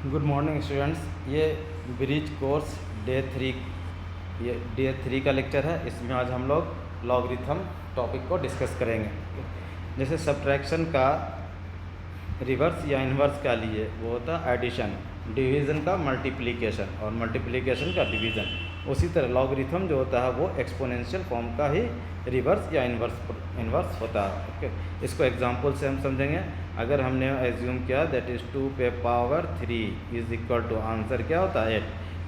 Good morning students. ये bridge course day three का lecture है। इसमें आज हम लोग लॉगरिथम टॉपिक को डिस्कस करेंगे। जैसे सब्ट्रैक्शन का रिवर्स या इन्वर्स क्या लिए वो होता है एडिशन, डिवीज़न का मल्टीप्लिकेशन और मल्टीप्लिकेशन का डिवीज़न। उसी तरह लॉगरिथम जो होता है वो एक्सपोनेंशियल फॉर्म का ही रिवर्स या इन्वर्स होता है। ओके, इसको एग्जांपल से हम समझेंगे। अगर हमने एज्यूम किया दैट इज़ 2 पे power 3 is equal to answer क्या होता है 8।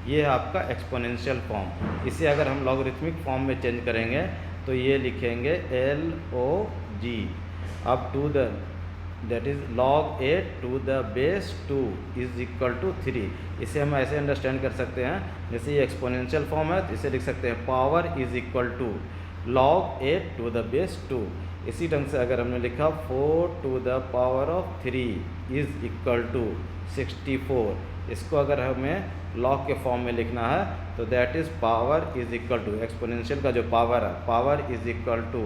ये है आपका एक्सपोनेंशियल फॉर्म। इसे अगर हम लॉगरिथमिक फॉर्म में चेंज करेंगे तो ये लिखेंगे LOG अब to the that is log 8 to the base 2 is equal to 3। इसे हम ऐसे अंडरस्टैंड कर सकते हैं, जैसे ये एक्सपोनेंशियल फॉर्म है तो इसे लिख सकते हैं power is equal to log 8 to the base 2। इसी ढंग से अगर हमने लिखा 4 to the power of 3 is equal to 64, इसको अगर हमें log के फॉर्म में लिखना है तो that is power is equal to exponential का जो पावर है power is equal to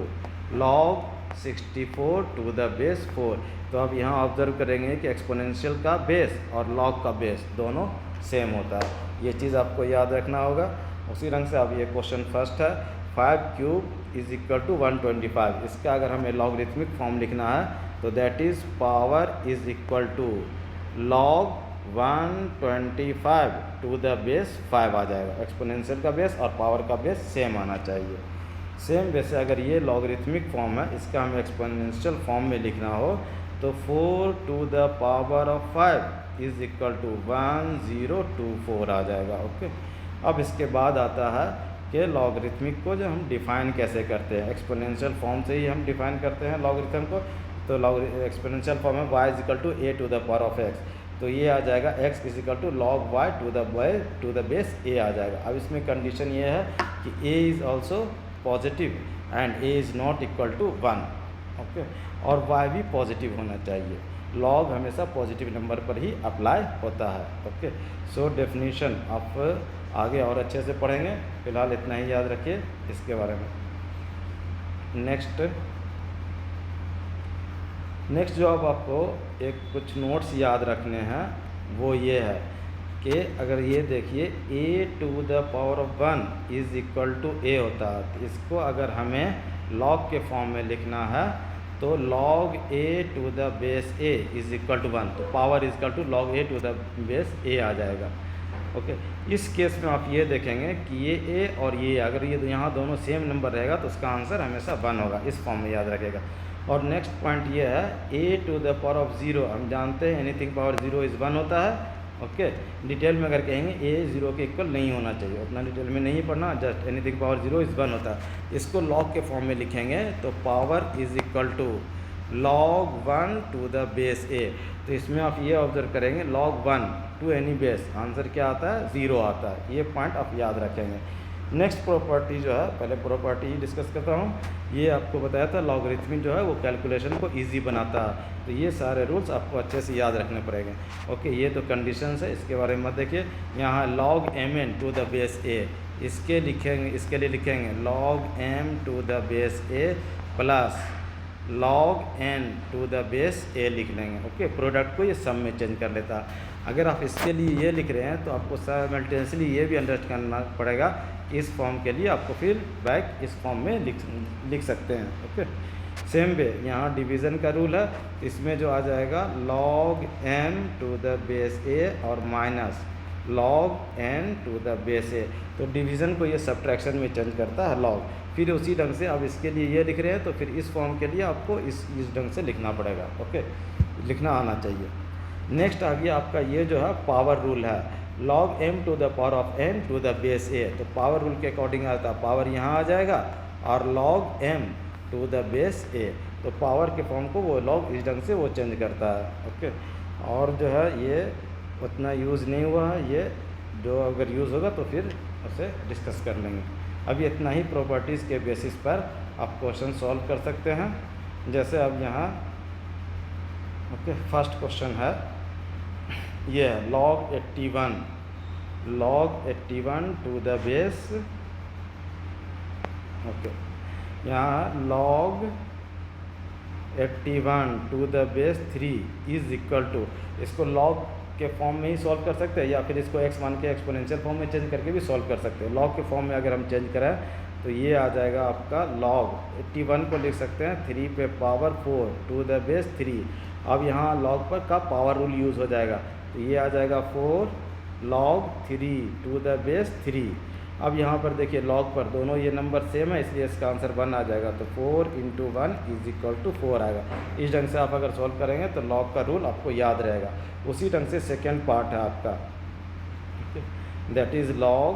log 64 to the base 4। तो अब यहाँ ऑब्जर्व करेंगे कि एक्सपोनेंशियल का बेस और log का बेस दोनों सेम होता है। ये चीज़ आपको याद रखना होगा। उसी रंग से अब ये क्वेश्चन फर्स्ट है 5 क्यूब इज इक्वल टू 125। इसका अगर हमें लॉगरिथमिक फॉर्म लिखना है तो that is power is equal to log 125 to the base 5 आ जाएगा। एक्सपोनेंशियल का बेस और पावर का बेस सेम आना चाहिए। सेम वैसे अगर ये लॉगरिथमिक फॉर्म है, इसका हमें एक्सपोनेंशियल फॉर्म में लिखना हो तो 4 to the power of 5 is equal to 1024 आ जाएगा। ओके, अब इसके बाद आता है कि लॉगरिथमिक को जो हम डिफ़ाइन कैसे करते हैं। एक्सपोनेंशियल फॉर्म से ही हम डिफ़ाइन करते हैं लॉगरिथम को। तो एक्सपोनेंशियल फॉर्म में y is equal to a to the power of x, तो ये आ जाएगा x is equal to log y to the base a आ जाएगा। अब इसमें कंडीशन ये है कि a is also positive and a is not equal to 1। Okay, और y भी पॉजिटिव होना चाहिए। log हमेशा पॉजिटिव नंबर पर ही अप्लाई होता है। ओके, सो डेफिनेशन आप आगे और अच्छे से पढ़ेंगे, फिलहाल इतना ही याद रखिए इसके बारे में। नेक्स्ट जो अब आपको एक कुछ नोट्स याद रखने हैं वो ये है कि अगर ये देखिए a to the power of 1 is equal to a होता है, तो इसको अगर हमें log के फॉर्म में लिखना है तो log a to the base a is equal to 1, तो power is equal to log a to the base a आ जाएगा। ओके, इस केस में आप ये देखेंगे कि ये a और ये अगर ये यहाँ दोनों सेम नंबर रहेगा तो उसका आंसर हमेशा 1 होगा। इस फॉर्म में याद रखेगा। और नेक्स्ट पॉइंट ये है a to the power of 0, हम जानते हैं एनीथिंग पावर 0 इज़ 1 होता है। ओके, डिटेल में अगर कहेंगे a 0 के इक्वल नहीं होना चाहिए, उतना डिटेल में नहीं पढ़ना, जस्ट एनीथिंग पावर 0 इज़ 1 होता है। इसको log के फॉर्म में लिखेंगे तो power is equal to log 1 to the base a। तो इसमें आप ये ऑब्जर्व करेंगे log 1 to any base answer क्या आता है 0 आता है। ये पॉइंट आप याद रखेंगे। नेक्स्ट प्रॉपर्टी जो है, पहले प्रॉपर्टी डिस्कस करता हूँ। ये आपको बताया था लॉगरिथमिक जो है वो कैलकुलेशन को इजी बनाता है, तो ये सारे रूल्स आपको अच्छे से याद रखने पड़ेंगे। ओके, ये तो कंडीशंस है, इसके बारे में मत देखिए। यहाँ log mn to the base a, इसके लिए लिखेंगे log m to the base a plus log n to the base a लिख लेंगे। ओके, प्रोडक्ट को ये सब में चेंज कर लेता है। अगर आप इसके लिए ये लिख रहे हैं तो आपको साइमल्टेनियसली ये भी अंडरस्टैंड करना पड़ेगा कि इस फॉर्म के लिए आपको फिर बैक इस फॉर्म में लिख सकते हैं। ओके, सेम वे यहाँ डिवीज़न का रूल है, इसमें जो आ जाएगा log m to the base a और minus log n to the base a, तो डिवीज़न को ये सब्ट्रैक्शन में चेंज करता है log। फिर उसी ढंग से अब इसके लिए ये लिख रहे हैं तो फिर इस फॉर्म के लिए आपको इस ढंग से लिखना पड़ेगा। ओके, लिखना आना चाहिए। नेक्स्ट आ गया आपका ये जो है पावर रूल है, log m to the power of n to the base a। तो पावर रूल के अकॉर्डिंग आता है पावर यहाँ आ जाएगा और log m to the base a, तो पावर के फॉर्म को वो log इस ढंग से वो चेंज करता है। ओके, और जो है ये उतना यूज़ नहीं हुआ है, ये जो अगर यूज़ होगा तो फिर उसे डिस्कस कर लेंगे। अभी इतना ही प्रॉपर्टीज़ के बेसिस पर आप क्वेश्चन सॉल्व कर सकते हैं। जैसे अब यहाँ ओके, फर्स्ट क्वेश्चन है ये है log 81 to the base. Okay, यहाँ log 81 to the base 3 is equal to, इसको log के फॉर्म में ही सॉल्व कर सकते हैं, या फिर इसको x मान के एक्सपोनेंशियल फॉर्म में चेंज करके भी सॉल्व कर सकते हैं। लॉग के फॉर्म में अगर हम चेंज करें तो ये आ जाएगा आपका log 81 को लिख सकते हैं 3 पे पावर 4 टू द बेस 3। अब यहाँ log पर का पावर रूल यूज़ हो जाएगा, तो ये आ जाएगा 4 log 3 टू द बेस 3। अब यहाँ पर देखिए log पर दोनों ये नंबर सेम है, इसलिए इसका आंसर 1 आ जाएगा, तो 4 × 1 = 4 आएगा। इस ढंग से आप अगर सॉल्व करेंगे तो log का रूल आपको याद रहेगा। उसी ढंग से सेकेंड पार्ट है आपका, that is log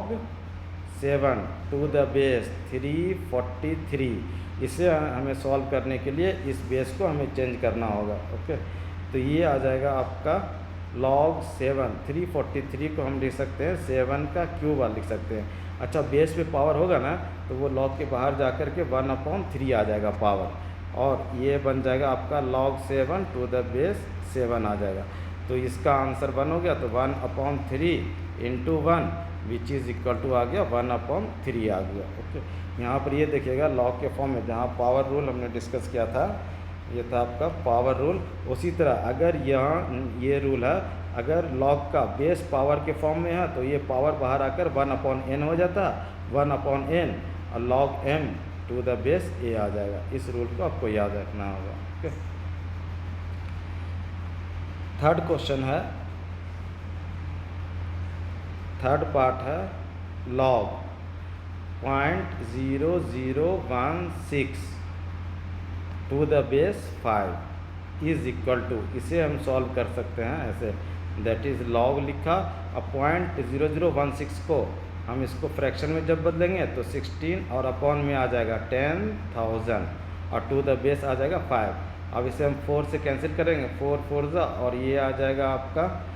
7 to the base 343। इसे हमें सॉल्व करने के लिए इस बेस को हमें चेंज करना होगा। ओके, तो ये आ जाएगा आपका log 7 343 को हम लिख सकते हैं 7 का क्यूब लिख सकते हैं। अच्छा, बेस पे पावर होगा ना तो वो log के बाहर जा कर के 1/3 आ जाएगा पावर, और ये बन जाएगा आपका log 7 टू द बेस 7 आ जाएगा। तो इसका आंसर 1 हो गया, तो 1/3 × 1 विच इज़ इक्वल टू आ गया 1/3 आ गया। ओके, यहाँ पर ये देखिएगा log के फॉर्म में जहाँ पावर रूल हमने डिस्कस किया था, ये था आपका पावर रूल। उसी तरह अगर यहाँ ये रूल है, अगर log का बेस पावर के फॉर्म में है तो ये पावर बाहर आकर 1/n हो जाता, 1/n और log m to the base a आ जाएगा। इस रूल को आपको याद रखना होगा। ओके, थर्ड क्वेश्चन है, थर्ड पार्ट है log 0.0016 to the base 5 is equal to, इसे हम सॉल्व कर सकते हैं ऐसे, दैट इज़ log लिखा, अब 0.0016 को हम इसको फ्रैक्शन में जब बदलेंगे तो 16 और अपॉन में आ जाएगा 10,000 और टू द बेस आ जाएगा 5। अब इसे हम 4 से कैंसिल करेंगे, 4 4 और ये आ जाएगा आपका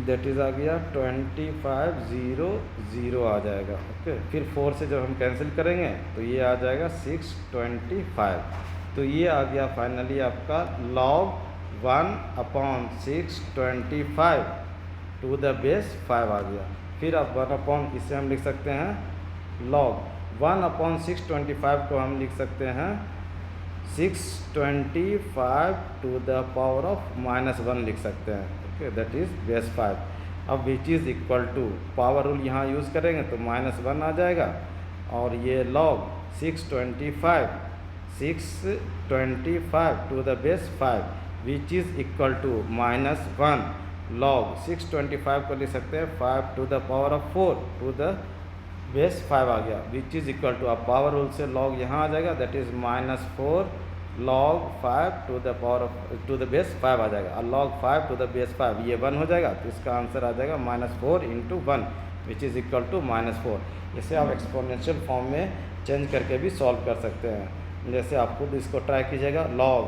दैट इज़ आ गया 2500 आ जाएगा। ओके, फिर 4 से जब हम कैंसिल करेंगे तो ये आ जाएगा 625। तो ये आ गया फाइनली आपका log 1/625 टू द बेस 5 आ गया। फिर अब 1/ इसे हम लिख सकते हैं log 1/625 को हम लिख सकते हैं 625 टू द पावर ऑफ -1 लिख सकते हैं। Okay, that is base 5। अब which is equal to, power rule यहाँ यूज़ करेंगे तो -1 आ जाएगा, और ये log 625 to the base 5 which is equal to -1 log 625 को लिख सकते हैं 5 to the power of 4 to the base 5 आ गया, विच इज़ इक्वल टू, अब पावर रूल से log यहाँ आ जाएगा, that is -4 log 5 to the power of to the base 5 आ जाएगा, और log 5 टू द बेस 5 ये 1 हो जाएगा, तो इसका आंसर आ जाएगा -4 × 1 विच इज़ इक्वल टू -4। इसे आप एक्सपोनेंशियल फॉर्म में चेंज करके भी सॉल्व कर सकते हैं। जैसे आप खुद इसको ट्राई कीजिएगा, log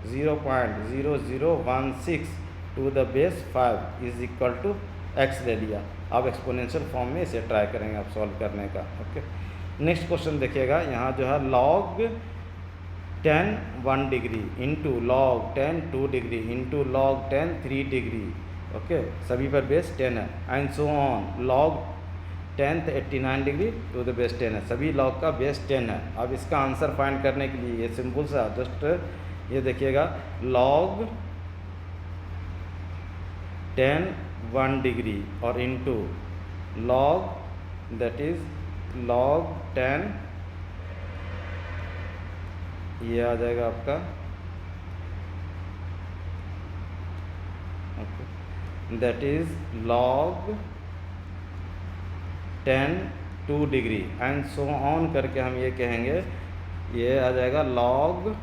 0.0016 to the base 5 is equal to x ले लिया। आप एक्सपोनेंशियल फॉर्म में इसे ट्राई करेंगे आप सॉल्व करने का। ओके, नेक्स्ट क्वेश्चन देखिएगा, यहाँ जो है log 10 1 degree into log 10 2 degree into log 10 3 degree. Okay, सभी पर बेस 10 है, and so on log 10 89 degree to the base 10 है, सभी log का बेस 10 है। अब इसका आंसर फाइंड करने के लिए ये सिंपल सा जस्ट ये देखिएगा, log 10 1 डिग्री और into log that is log 10, ये आ जाएगा आपका that is log 10 2 degree and so on करके हम ये कहेंगे, ये आ जाएगा log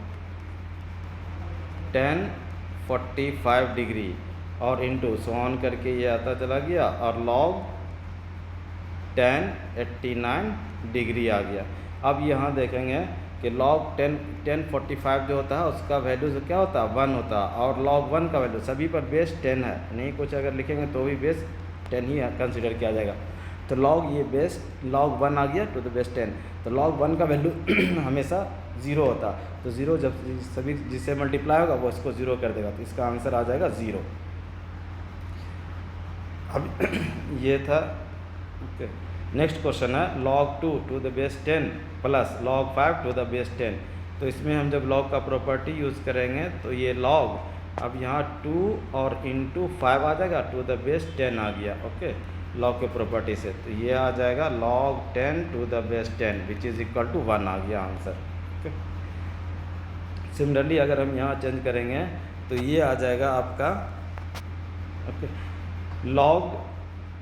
10 45 डिग्री और इंटू सो ऑन करके ये आता चला गया, और log 10 89 डिग्री आ गया। अब यहाँ देखेंगे कि log 10 45 जो होता है उसका वैल्यू जो क्या होता है 1 होता है, और log 1 का वैल्यू सभी पर बेस 10 है, नहीं कुछ अगर लिखेंगे तो भी बेस 10 ही कंसिडर किया जाएगा। तो log ये बेस log 1 आ गया टू द बेस 10, तो log 1 का वैल्यू हमेशा 0 होता, तो 0 जब सभी जिससे मल्टीप्लाई होगा वो इसको 0 कर देगा, तो इसका आंसर आ जाएगा 0। अब ये था। ओके, नेक्स्ट क्वेश्चन है log 2 to the base 10 plus log 5 to the base 10। तो इसमें हम जब log का प्रॉपर्टी यूज़ करेंगे तो ये log अब यहाँ 2 और इंटू 5 आ जाएगा, टू द बेस 10 आ गया। ओके, लॉग के प्रॉपर्टी से तो ये आ जाएगा log 10 to the base 10 which is equal to 1 आ गया आंसर। ओके, सिमिलरली अगर हम यहाँ चेंज करेंगे तो ये आ जाएगा आपका okay log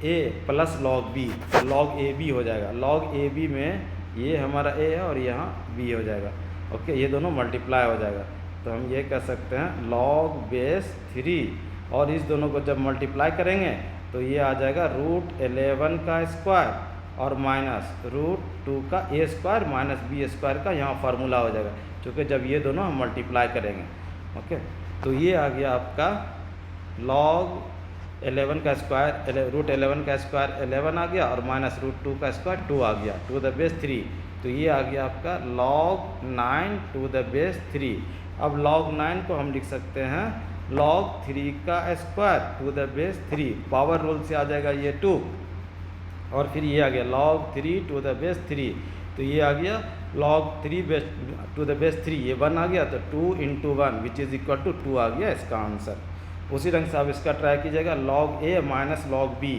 a plus log b, log a b हो जाएगा। log a b में ये हमारा a है और यहाँ b हो जाएगा। ओके, ये दोनों मल्टीप्लाई हो जाएगा तो हम ये कह सकते हैं log बेस 3, और इस दोनों को जब मल्टीप्लाई करेंगे तो ये आ जाएगा √11 का स्क्वायर और माइनस √2 का a square minus b square का यहाँ फार्मूला हो जाएगा, क्योंकि जब ये दोनों हम मल्टीप्लाई करेंगे। ओके, तो ये आ गया आपका log 11 का स्क्वायर, √11 का स्क्वायर 11 आ गया और माइनस √2 का स्क्वायर 2 आ गया टू द बेस 3। तो ये आ गया आपका log 9 टू द बेस 3। अब log 9 को हम लिख सकते हैं log 3 का square to the base 3, power rule से आ जाएगा ये 2, और फिर ये आ गया log 3 टू द बेस 3। तो ये आ गया log 3 टू द बेस 3, ये 1 आ गया तो 2 into 1 which is equal to 2 आ गया इसका आंसर। उसी ढंग से आप इसका ट्राई कीजिएगा log a minus log b,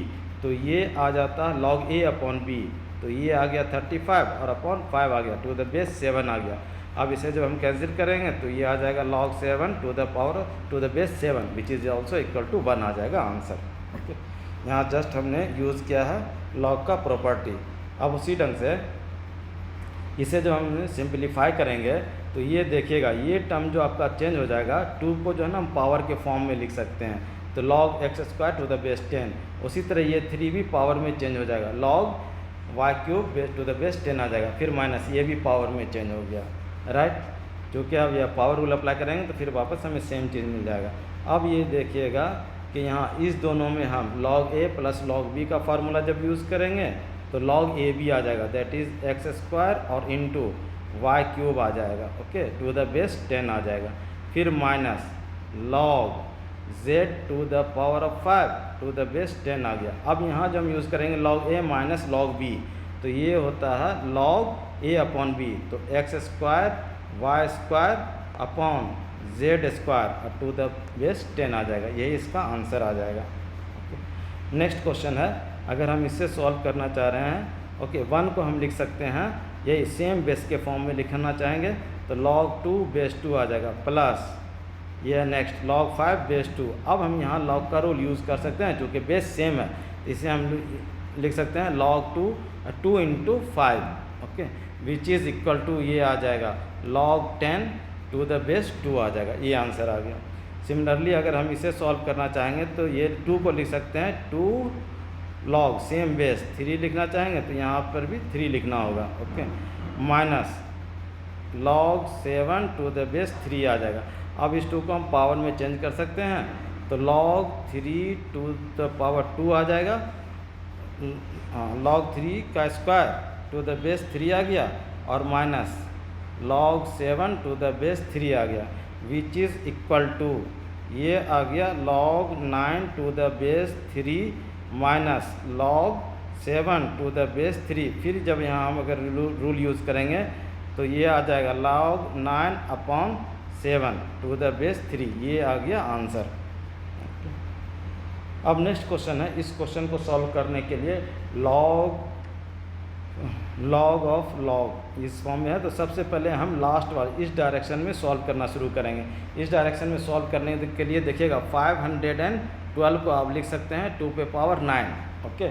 तो ये आ जाता है log a अपॉन b, तो ये आ गया 35 और अपॉन 5 आ गया टू द बेस 7 आ गया। अब इसे जब हम कैंसिल करेंगे तो ये आ जाएगा log 7 to the power to the base 7 which is also equal to 1 आ जाएगा आंसर। ओके, यहाँ जस्ट हमने यूज़ किया है log का प्रॉपर्टी। अब उसी ढंग से इसे जब हम सिंप्लीफाई करेंगे तो ये देखिएगा ये टर्म जो आपका चेंज हो जाएगा, 2 को जो है ना हम पावर के फॉर्म में लिख सकते हैं, तो log x square to the base 10। उसी तरह ये 3 भी पावर में चेंज हो जाएगा, log y cube base to the base 10 आ जाएगा, फिर माइनस ये भी पावर में चेंज हो गया, राइट। क्योंकि अब यह पावर रूल अप्लाई करेंगे तो फिर वापस हमें सेम चीज़ मिल जाएगा। अब ये देखिएगा कि यहाँ इस दोनों में हम log a plus log b का फार्मूला जब यूज़ करेंगे तो log a b आ जाएगा, दैट इज़ x स्क्वायर और इंटू y क्यूब आ जाएगा। ओके, टू द बेस 10 आ जाएगा, फिर minus log z to the power of 5 to the base 10 आ गया। अब यहाँ जब हम यूज़ करेंगे log a minus log b, तो ये होता है log a अपॉन b, तो x square y square upon z square to the base 10 आ जाएगा, यही इसका आंसर आ जाएगा। नेक्स्ट क्वेश्चन है, अगर हम इससे सॉल्व करना चाह रहे हैं, ओके 1 को हम लिख सकते हैं यही सेम बेस के फॉर्म में लिखना चाहेंगे तो log 2 बेस 2 आ जाएगा, प्लस ये नेक्स्ट log 5 बेस 2। अब हम यहाँ log का रूल यूज़ कर सकते हैं, चूँकि बेस सेम है इसे हम लिख सकते हैं log 2 into 5, okay which is equal to ये आ जाएगा log 10 टू द बेस 2 आ जाएगा, ये आंसर आ गया। सिमिलरली अगर हम इसे सॉल्व करना चाहेंगे तो ये 2 को लिख सकते हैं 2 log सेम बेस 3 लिखना चाहेंगे तो यहाँ पर भी 3 लिखना होगा, okay minus log 7 to the base 3 आ जाएगा। अब इस 2 को हम पावर में चेंज कर सकते हैं तो log 3 टू द पावर 2 आ जाएगा, log 3 का स्क्वायर टू द बेस 3 आ गया और minus log 7 to the base 3 आ गया, विच इज़ इक्वल टू ये आ गया log 9 to the base 3 minus log 7 to the base 3। फिर जब यहाँ हम अगर रूल यूज़ करेंगे तो ये आ जाएगा log 9 upon 7 to the base 3, ये आ गया आंसर। अब नेक्स्ट क्वेश्चन है, इस क्वेश्चन को सॉल्व करने के लिए log ऑफ log इस फॉर्म में है, तो सबसे पहले हम लास्ट वाले इस डायरेक्शन में सॉल्व करना शुरू करेंगे। इस डायरेक्शन में सॉल्व करने के लिए देखिएगा 512 को आप लिख सकते हैं 2 पे पावर 9, ओके।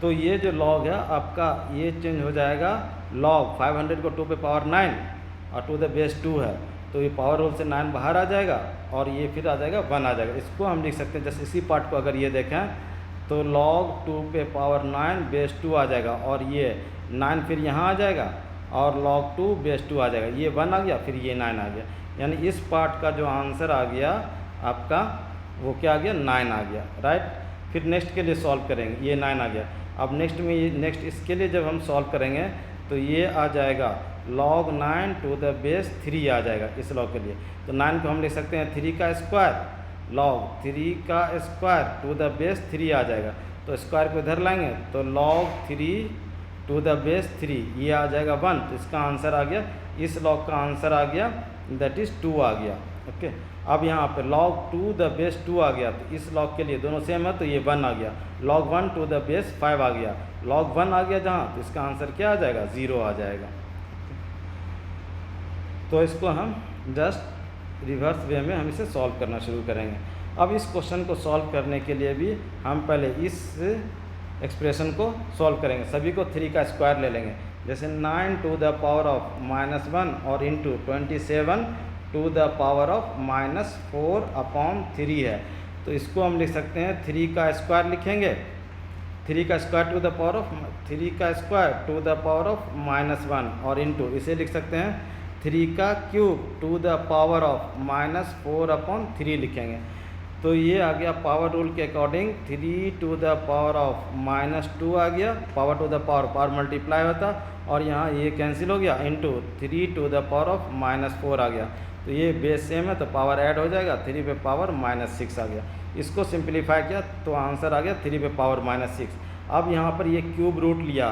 तो ये जो log है आपका ये चेंज हो जाएगा, log 500 को 2 पे पावर 9 और टू द बेस 2 है तो ये पावर रूल से 9 बाहर आ जाएगा और ये फिर आ जाएगा 1 आ जाएगा। इसको हम लिख सकते हैं जैसे इसी पार्ट को अगर ये देखें तो log 2 पे पावर 9 बेस 2 आ जाएगा और ये 9 फिर यहाँ आ जाएगा और log 2 बेस 2 आ जाएगा, ये 1 आ गया फिर ये 9 आ गया, यानी इस पार्ट का जो आंसर आ गया आपका वो क्या आ गया 9 आ गया, राइट। फिर नेक्स्ट के लिए सॉल्व करेंगे, ये 9 आ गया। अब नेक्स्ट में ये नेक्स्ट इसके लिए जब हम सॉल्व करेंगे तो ये आ जाएगा log 9 टू द बेस 3 आ जाएगा इस log के लिए। तो 9 को हम लिख सकते हैं 3 का स्क्वायर, log 3 का स्क्वायर टू द बेस 3 आ जाएगा, तो स्क्वायर को इधर लाएंगे तो log 3 टू द बेस 3 ये आ जाएगा 1, तो इसका आंसर आ गया, इस log का आंसर आ गया दैट इज़ 2 आ गया, ओके। अब यहाँ पे log 2 द बेस 2 आ गया, तो इस log के लिए दोनों सेम है तो ये 1 आ गया। log 1 टू द बेस 5 आ गया, log 1 आ गया जहाँ, तो इसका आंसर क्या आ जाएगा, 0 आ जाएगा। तो इसको हम जस्ट रिवर्स वे में हम इसे सॉल्व करना शुरू करेंगे। अब इस क्वेश्चन को सॉल्व करने के लिए भी हम पहले इस एक्सप्रेशन को सॉल्व करेंगे, सभी को 3 का स्क्वायर ले लेंगे। जैसे 9 टू द पावर ऑफ -1 और into 27 to the power of -4/3 है, तो इसको हम लिख सकते हैं 3 का स्क्वायर लिखेंगे, 3 का square to the power of 3 का square to the power of -1 और इंटू इसे लिख सकते हैं 3 का cube to the power of -4/3 लिखेंगे। तो ये आ गया पावर रूल के according 3 to the power of -2 आ गया, power to the power multiply होता, और यहाँ ये कैंसिल हो गया, into 3 to the power of -4 आ गया। तो ये बेस सेम है तो पावर ऐड हो जाएगा, 3 पे पावर -6 आ गया। इसको सिंप्लीफाई किया तो आंसर आ गया 3 पे पावर -6। अब यहाँ पर ये क्यूब रूट लिया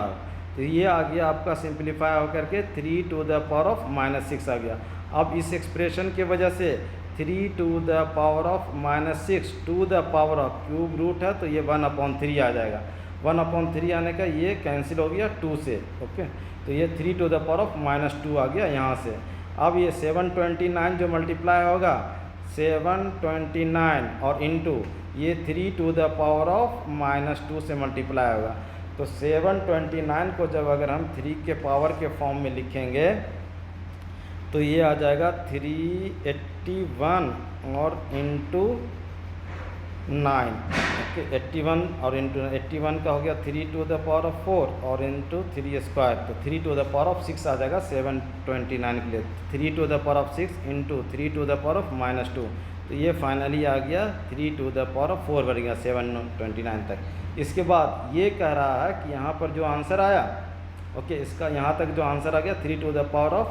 तो ये आ गया आपका सिंप्लीफाई होकर के 3 टू द पावर ऑफ -6 आ गया। अब इस एक्सप्रेशन की वजह से 3 to the power of -6 to the power of cube root है, तो ये 1/3 आ जाएगा। 1/3 आने का ये कैंसिल हो गया 2 से, ओके। तो ये 3 टू द पावर ऑफ -2 आ गया यहाँ से। अब ये 729 जो मल्टीप्लाई होगा 729 और इंटू ये 3 टू द पावर ऑफ -2 से मल्टीप्लाई होगा। तो 729 को जब अगर हम 3 के पावर के फॉर्म में लिखेंगे तो ये आ जाएगा 381 और इंटू 9, ओके। 81 और इंटू 81 का हो गया 3 टू द पावर ऑफ 4 और इंटू 3 स्क्वायर, तो 3 टू द पावर ऑफ 6 आ जाएगा 729 के लिए। 3 to the power of 6 into 3 to the power of -2, तो ये फाइनली आ गया 3 टू द पावर ऑफ 4 बढ़ गया 729 तक। इसके बाद ये कह रहा है कि यहाँ पर जो आंसर आया, ओके, इसका यहाँ तक जो आंसर आ गया 3 टू द पावर ऑफ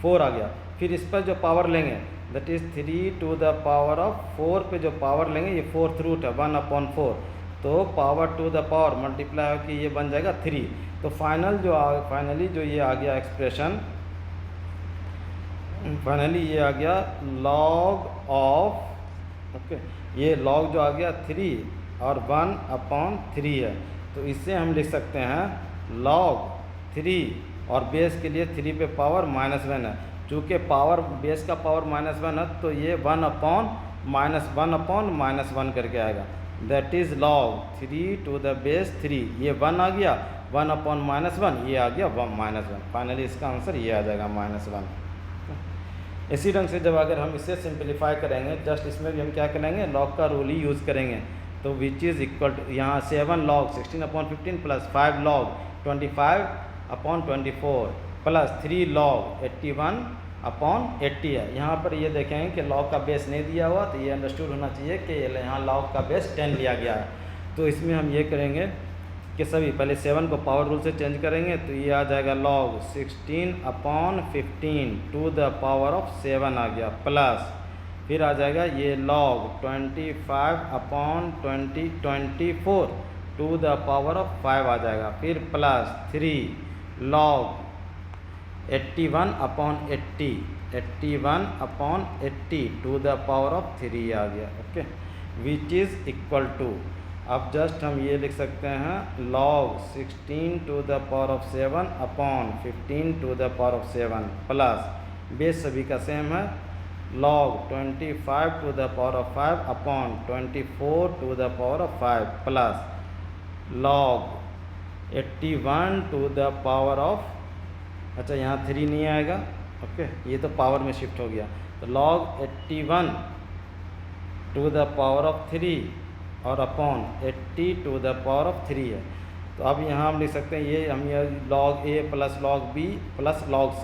4 आ गया। फिर इस पर जो पावर लेंगे that is 3 to the power of 4 पे जो पावर लेंगे ये 4th रूट है 1/4, तो power to the power multiply होकर ये बन जाएगा 3। तो फाइनली जो ये आ गया एक्सप्रेशन, फाइनली ये आ गया log ऑफ, ओके, ये log जो आ गया 3 और 1/3 है, तो इससे हम लिख सकते हैं log 3 और बेस के लिए 3 पे पावर -1 है। चूँकि पावर बेस का पावर -1 है तो ये 1/-1 करके आएगा, that is log 3 to the base 3, ये 1 आ गया, 1/-1 ये आ गया -1। फाइनली इसका आंसर ये आ जाएगा -1। इसी ढंग से जब अगर हम इसे सिंप्लीफाई करेंगे, जस्ट इसमें भी हम क्या करेंगे, log का रूल ही यूज़ करेंगे। तो विच इज़ इक्वल टू यहाँ 7 log 16/15 plus 5 log 25/24 plus 3 log 81/80 है। यहाँ पर ये देखेंगे कि log का बेस नहीं दिया हुआ, तो ये अंडरस्टूड होना चाहिए कि यहाँ log का बेस 10 लिया गया है। तो इसमें हम ये करेंगे कि सभी पहले 7 को पावर रूल से चेंज करेंगे, तो ये आ जाएगा log 16/15 to the power of 7 आ गया, प्लस फिर आ जाएगा ये log 25/24 to the power of 5 आ जाएगा, फिर plus 3 log 81/80 to the power of 3 आ गया, okay, which is equal to, अब जस्ट हम ये लिख सकते हैं log 16 to the power of 7/15 to the power of 7 plus base सभी का सेम है log 25 to the power of 5/24 to the power of 5 plus log 81 to the power of, अच्छा यहाँ 3 नहीं आएगा, ओके, ये तो पावर में शिफ्ट हो गया, तो log 81 to the power of 3 और upon 80 to the power of 3 है। तो अब यहाँ हम लिख सकते हैं ये हम ये log a plus log b plus log c,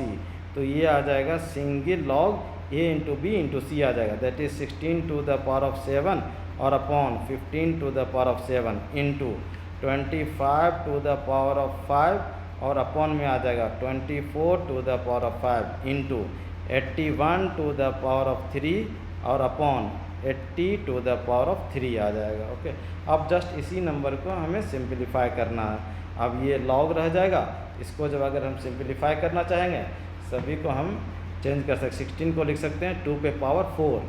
तो ये आ जाएगा single log a into B into C आ जाएगा, that is 16 to the power of 7 और upon 15 to the power of 7 into 25 to the power of 5 और upon में आ जाएगा 24 to the power of 5 into 81 to the power of 3 और upon 80 to the power of 3 आ जाएगा, okay. अब just इसी नंबर को हमें सिंप्लीफाई करना है। अब ये log रह जाएगा, इसको जब अगर हम सिंप्लीफाई करना चाहेंगे सभी को हम चेंज कर सकते, 16 को लिख सकते हैं 2 पे पावर 4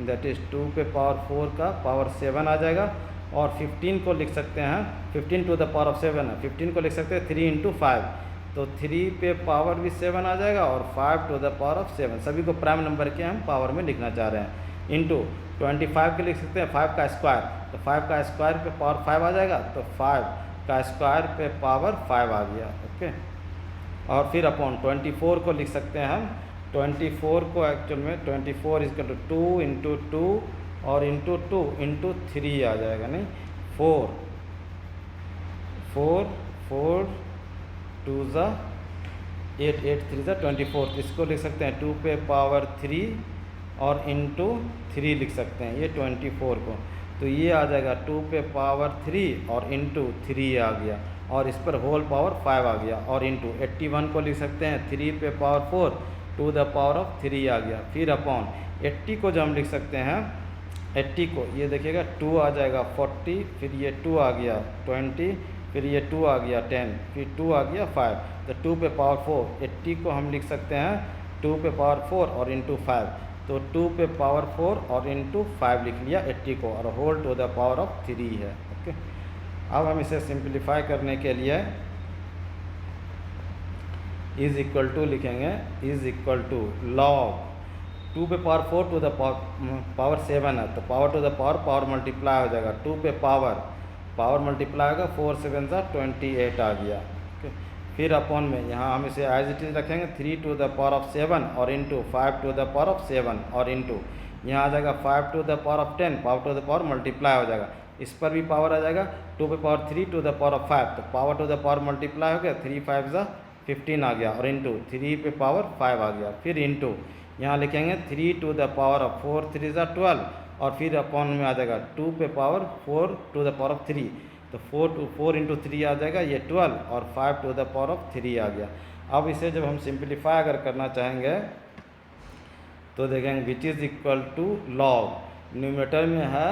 दैट इज़ 2 पे पावर 4 का पावर 7 आ जाएगा। और 15 को लिख सकते हैं, 15 टू द पावर ऑफ 7 है, 15 को लिख सकते हैं 3 इंटू 5, तो 3 पे पावर भी 7 आ जाएगा और 5 टू द पावर ऑफ 7, सभी को प्राइम नंबर के हम पावर में लिखना चाह रहे हैं। इंटू 25 के लिख सकते हैं 5 का स्क्वायर, तो 5 का स्क्वायर पे पावर 5 आ जाएगा, तो 5 का स्क्वायर पे पावर 5 आ गया। ओके, और फिर अपॉन 24 को लिख सकते हैं हम, 24 को एक्चुअल में 24 इजकल टू 2 इंटू 2 और इंटू 2 इंटू 3 आ जाएगा, नहीं 4 4 4 2 ज़ा 8 8 3 ज़ा 24, इसको लिख सकते हैं 2 पे पावर 3 और इंटू 3 लिख सकते हैं ये 24 को, तो ये आ जाएगा 2 पे पावर 3 और इंटू 3 आ गया, और इस पर होल पावर 5 आ गया, और इंटू 81 को लिख सकते हैं 3 पे power 4 to the power of 3 आ गया। फिर अपॉन 80 को जो हम लिख सकते हैं, 80 को ये देखिएगा 2 आ जाएगा 40, फिर ये 2 आ गया 20, फिर ये 2 आ गया 10, फिर 2 आ गया 5, तो 2 पे पावर 4, 80 को हम लिख सकते हैं 2 पे पावर 4 और इंटू 5, तो 2 पे पावर 4 और इंटू 5 लिख लिया 80 को, और whole to the power of 3 है। ओके, अब हम इसे सिंप्लीफाई करने के लिए इज इक्वल टू लिखेंगे, इज इक्वल टू लॉग 2 पे पावर 4 टू द पावर 7 है, तो power to the power multiply हो जाएगा, 2 पे पावर मल्टीप्लाई होगा, 4 7 सा 28 आ गया। ओके, फिर अपॉन में यहाँ हम इसे एज इट इज रखेंगे 3 टू द पावर ऑफ 7 और into 5 to the power of 7 और इंटू यहाँ आ जाएगा 5 to the power of 10, power to the power multiply हो जाएगा, इस पर भी पावर आ जाएगा 2 पे power 3 to the power of 5, तो power to the power multiply हो गया, 3 5 ज़ा 15 आ गया, और इंटू 3 पे पावर 5 आ गया, फिर इंटू यहाँ लिखेंगे 3 टू द पावर ऑफ 4 3 ज़ा 12, और फिर अपॉन में आ जाएगा 2 पे power 4 to the power of 3, तो 4 इंटू 3 आ जाएगा ये 12, और 5 टू द पावर ऑफ 3 आ गया। अब इसे जब हम सिंप्लीफाई अगर करना चाहेंगे तो देखेंगे which is equal to log, numerator में है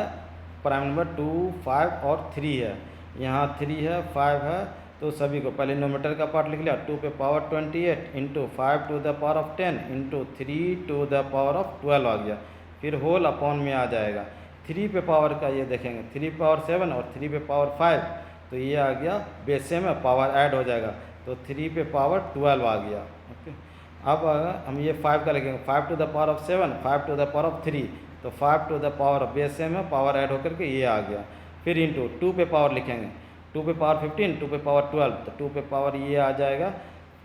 प्राइम नंबर 2 5 और 3 है, यहाँ 3 है 5 है, तो सभी को पहले न्यूमरेटर का पार्ट लिख लिया, 2 पे power 28 into 5 to the power of 10 into 3 to the power of 12 आ गया, फिर होल अपॉन में आ जाएगा 3 पे पावर का, ये देखेंगे 3 पावर 7 और 3 पे पावर 5, तो ये आ गया बेस सेम है, पावर ऐड हो जाएगा, तो 3 पे पावर 12 आ गया। ओके, अब हम ये 5 का लिखेंगे 5 to the power of 7 5 to the power of 3, तो 5 to the power base same है, पावर ऐड होकर के ये आ गया, फिर इंटू 2 पे पावर लिखेंगे 2 पे पावर 15 2 पे पावर 12, तो 2 पे पावर ये आ जाएगा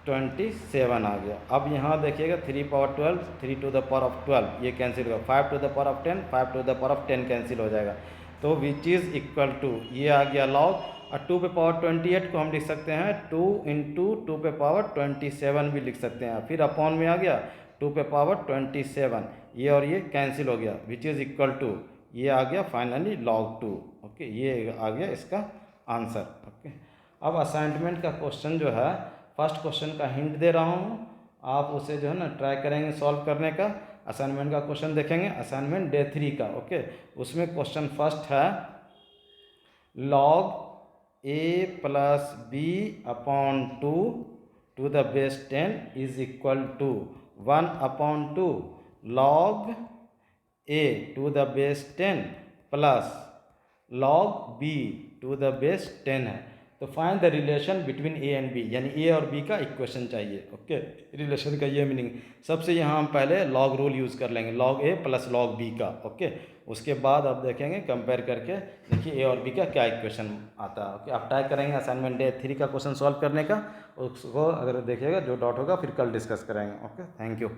27 आ गया। अब यहाँ देखिएगा 3 power 12 3 to the power of 12 ये कैंसिल होगा, 5 to the power of 10 5 to the power of 10 cancel हो जाएगा, तो विच इज़ इक्वल टू ये आ गया लॉग, और 2 पे पावर 28 को हम लिख सकते हैं 2 इंटू 2 पे पावर 27 भी लिख सकते हैं, फिर अपॉन में आ गया 2 पे पावर 27, ये और ये कैंसिल हो गया, विच इज़ इक्वल टू ये आ गया फाइनली log 2। ओके, ये आ गया इसका आंसर। ओके, अब असाइनमेंट का क्वेश्चन जो है, फर्स्ट क्वेश्चन का हिंट दे रहा हूँ, आप उसे जो है ना ट्राई करेंगे सॉल्व करने का। असाइनमेंट का क्वेश्चन देखेंगे, असाइनमेंट डे 3 का। ओके, उसमें क्वेश्चन फर्स्ट है log a plus b upon 2 to the base 10 is equal to 1 upon 2 log a to the base 10 plus log b to the base 10 है, तो find the relation between a and b, यानी a और B का equation चाहिए। Okay, relation का ये meaning, सबसे यहाँ हम पहले लॉग रूल यूज़ कर लेंगे, log a plus log b का। ओके, उसके बाद आप देखेंगे कंपेयर करके, देखिए ए और बी का क्या इक्वेशन आता है। ओके, आप ट्राई करेंगे असाइनमेंट डे 3 का क्वेश्चन सॉल्व करने का, उसको अगर देखिएगा जो डाउट होगा फिर कल डिस्कस करेंगे। Okay, thank you.